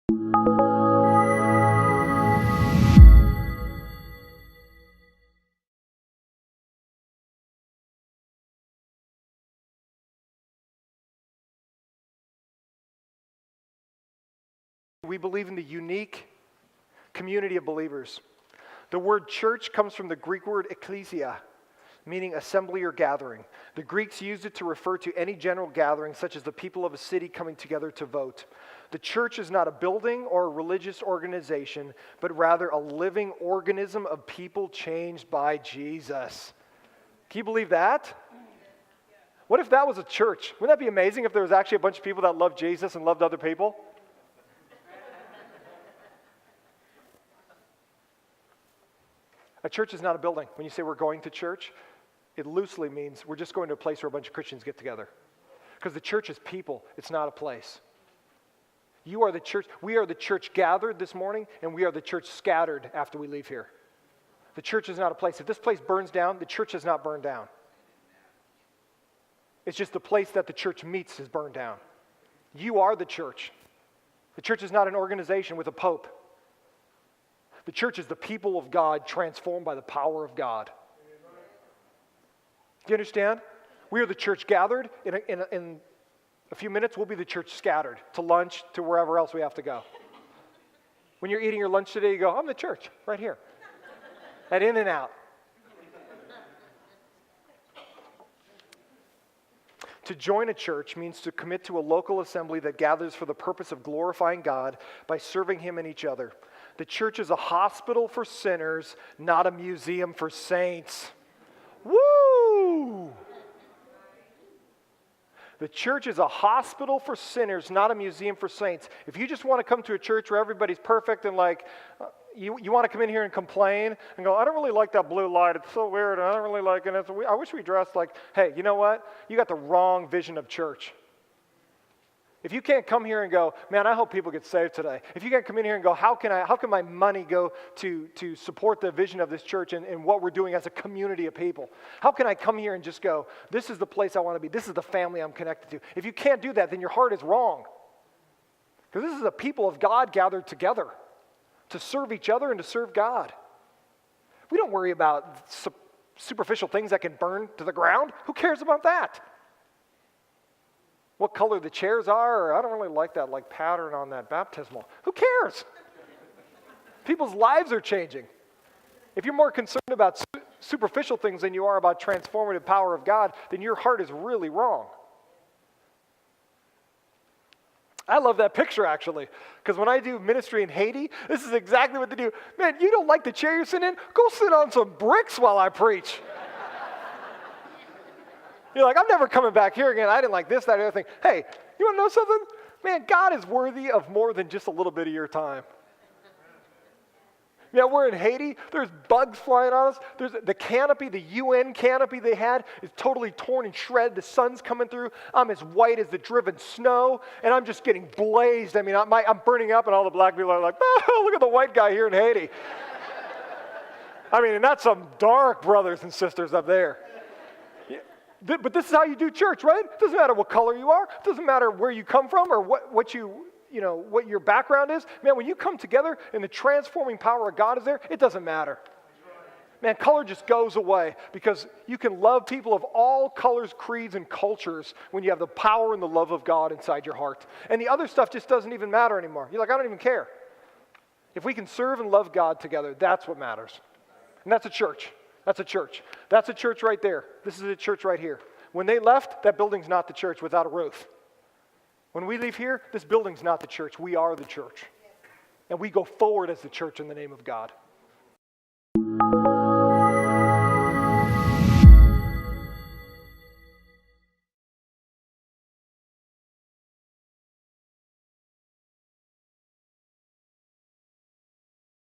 We believe in the unique community of believers. The word church comes from the Greek word ekklesia, meaning assembly or gathering. The Greeks used it to refer to any general gathering, such as the people of a city coming together to vote. The church is not a building or a religious organization, but rather a living organism of people changed by Jesus. Can you believe that? What if that was a church? Wouldn't that be amazing if there was actually a bunch of people that loved Jesus and loved other people? A church is not a building. When you say we're going to church, it loosely means we're just going to a place where a bunch of Christians get together. Because the church is people, it's not a place. You are the church. We are the church gathered this morning, and we are the church scattered after we leave here. The church is not a place. If this place burns down, the church has not burned down. It's just the place that the church meets is burned down. You are the church. The church is not an organization with a pope. The church is the people of God transformed by the power of God. Do you understand? We are the church gathered. In a few minutes, we'll be the church scattered to lunch, to wherever else we have to go. When you're eating your lunch today, you go, I'm the church, right here. At In-N-Out. To join a church means to commit to a local assembly that gathers for the purpose of glorifying God by serving Him and each other. The church is a hospital for sinners, not a museum for saints. Woo! The church is a hospital for sinners, not a museum for saints. If you just want to come to a church where everybody's perfect and you want to come in here and complain and go, I don't really like that blue light. It's so weird. I don't really like it. I wish we dressed like, hey, you know what? You got the wrong vision of church. If you can't come here and go, man, I hope people get saved today. If you can't come in here and go, how can my money go to support the vision of this church and what we're doing as a community of people? How can I come here and just go, this is the place I want to be. This is the family I'm connected to. If you can't do that, then your heart is wrong. Because this is a people of God gathered together to serve each other and to serve God. We don't worry about superficial things that can burn to the ground. Who cares about that? What color the chairs are, or I don't really like that pattern on that baptismal. Who cares? People's lives are changing. If you're more concerned about superficial things than you are about transformative power of God, then your heart is really wrong. I love that picture, actually, because when I do ministry in Haiti, this is exactly what they do. Man, you don't like the chair you're sitting in? Go sit on some bricks while I preach. You're like, I'm never coming back here again. I didn't like this, that, and the other thing. Hey, you want to know something? Man, God is worthy of more than just a little bit of your time. Yeah, we're in Haiti. There's bugs flying on us. There's the canopy, the UN canopy they had is totally torn and shredded. The sun's coming through. I'm as white as the driven snow, and I'm just getting blazed. I mean, I'm burning up, and all the black people are like, oh, look at the white guy here in Haiti. I mean, and that's some dark brothers and sisters up there. But this is how you do church, right? It doesn't matter what color you are. It doesn't matter where you come from or what your background is. Man, when you come together and the transforming power of God is there, it doesn't matter. Man, color just goes away because you can love people of all colors, creeds, and cultures when you have the power and the love of God inside your heart. And the other stuff just doesn't even matter anymore. You're like, I don't even care. If we can serve and love God together, that's what matters. And that's a church. That's a church. That's a church right there. This is a church right here. When they left, that building's not the church without a roof. When we leave here, this building's not the church. We are the church. And we go forward as the church in the name of God.